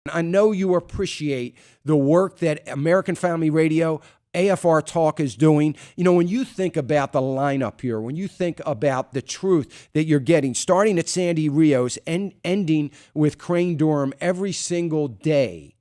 I know you appreciate the work that American Family Radio, AFR Talk is doing. You know, when you think about the lineup here, when you think about the truth that you're getting, starting at Sandy Rios and ending with Crane Durham every single day,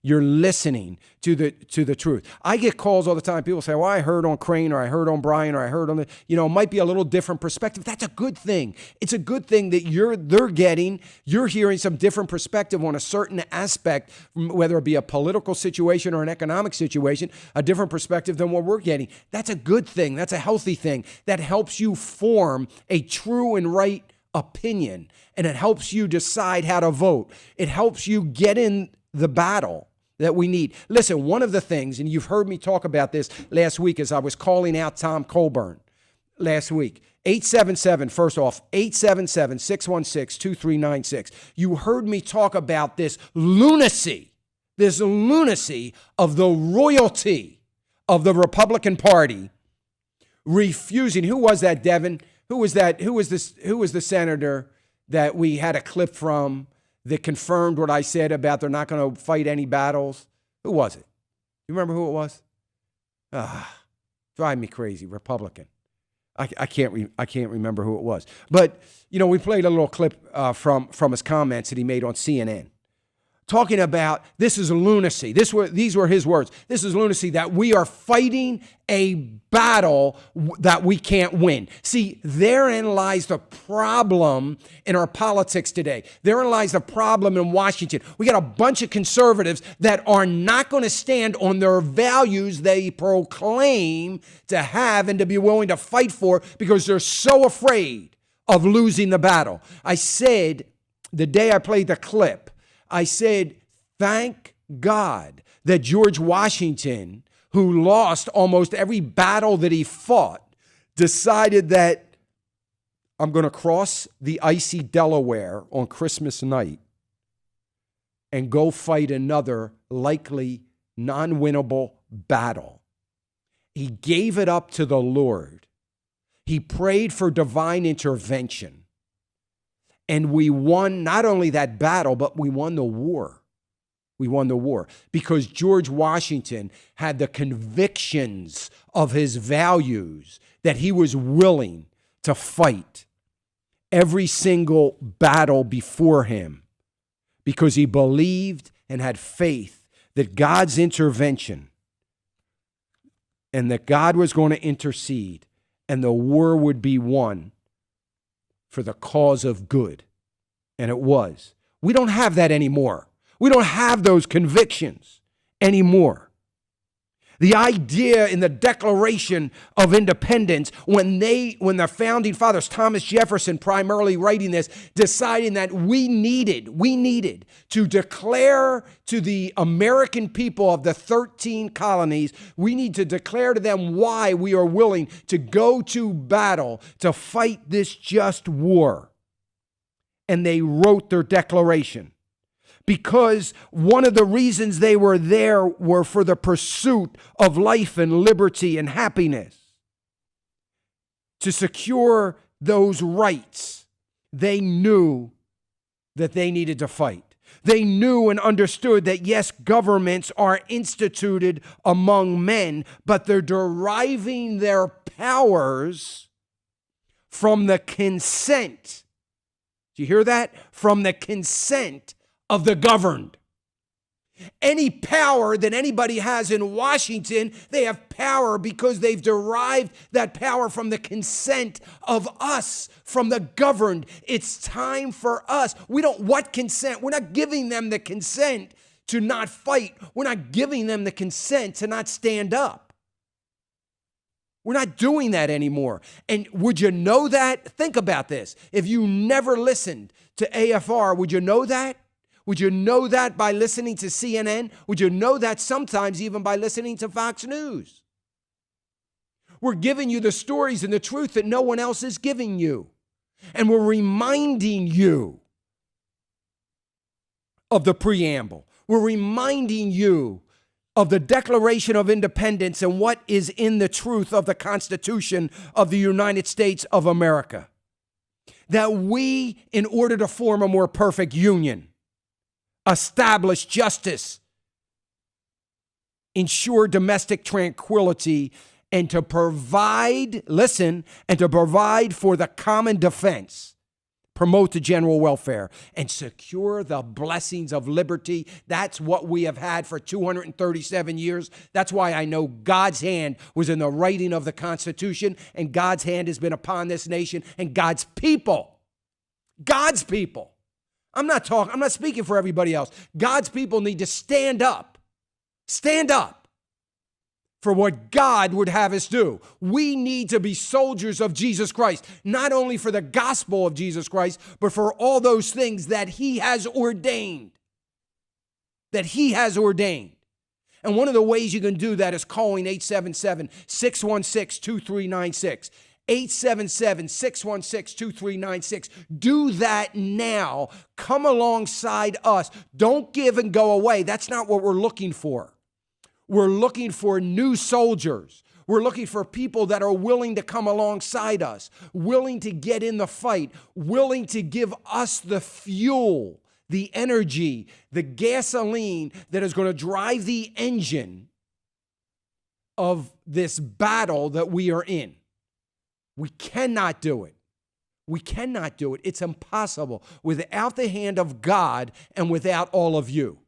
you're listening to the truth. I get calls all the time. People say, well, I heard on Crane, or I heard on Brian, or I heard on the, it might be a little different perspective. That's a good thing. It's a good thing that you're hearing some different perspective on a certain aspect, whether it be a political situation or an economic situation, a different perspective than what we're getting. That's a good thing. That's a healthy thing. That helps you form a true and right opinion, and it helps you decide how to vote. It helps you get in the battle that we need. Listen, one of the things, and you've heard me talk about this last week as I was calling out Tom Colburn last week, 877-616-2396. You heard me talk about this lunacy of the royalty of the Republican Party refusing. Who was that, Devin? Who was that? Who was the senator that we had a clip from that confirmed what I said about they're not going to fight any battles? Who was it? You remember who it was? Drive me crazy, Republican. I can't remember who it was. But, we played a little clip from his comments that he made on CNN. Talking about this is lunacy. These were his words. This is lunacy, that we are fighting a battle that we can't win. See, therein lies the problem in our politics today. Therein lies the problem in Washington. We got a bunch of conservatives that are not going to stand on their values they proclaim to have and to be willing to fight for because they're so afraid of losing the battle. I said the day I played the clip, I said, thank God that George Washington, who lost almost every battle that he fought, decided that I'm going to cross the icy Delaware on Christmas night and go fight another likely non-winnable battle. He gave it up to the Lord. He prayed for divine intervention. And we won not only that battle, but we won the war. We won the war because George Washington had the convictions of his values that he was willing to fight every single battle before him because he believed and had faith that God's intervention and that God was going to intercede and the war would be won for the cause of good. And it was. We don't have that anymore. We don't have those convictions anymore. The idea in the Declaration of Independence, when the founding fathers, Thomas Jefferson primarily writing this, deciding that we needed to declare to the American people of the 13 colonies, we need to declare to them why we are willing to go to battle to fight this just war. And they wrote their declaration. Because one of the reasons they were there were for the pursuit of life and liberty and happiness. To secure those rights, they knew that they needed to fight. They knew and understood that, yes, governments are instituted among men, but they're deriving their powers from the consent. Do you hear that? From the consent of the governed. Any power that anybody has in Washington, they have power because they've derived that power from the consent of us, from the governed. It's time for us. What consent? We're not giving them the consent to not fight. We're not giving them the consent to not stand up. We're not doing that anymore. And would you know that? Think about this. If you never listened to AFR, would you know that? Would you know that by listening to CNN? Would you know that sometimes even by listening to Fox News? We're giving you the stories and the truth that no one else is giving you. And we're reminding you of the preamble. We're reminding you of the Declaration of Independence and what is in the truth of the Constitution of the United States of America. That we, in order to form a more perfect union, establish justice, ensure domestic tranquility, and to provide, listen, and to provide for the common defense, promote the general welfare, and secure the blessings of liberty. That's what we have had for 237 years. That's why I know God's hand was in the writing of the Constitution, and God's hand has been upon this nation and God's people. God's people. I'm not speaking for everybody else. God's people need to stand up for what God would have us do. We need to be soldiers of Jesus Christ, not only for the gospel of Jesus Christ, but for all those things that he has ordained. And one of the ways you can do that is calling 877-616-2396. 877-616-2396. Do that now. Come alongside us. Don't give and go away. That's not what we're looking for. We're looking for new soldiers. We're looking for people that are willing to come alongside us, willing to get in the fight, willing to give us the fuel, the energy, the gasoline that is going to drive the engine of this battle that we are in. We cannot do it. It's impossible without the hand of God and without all of you.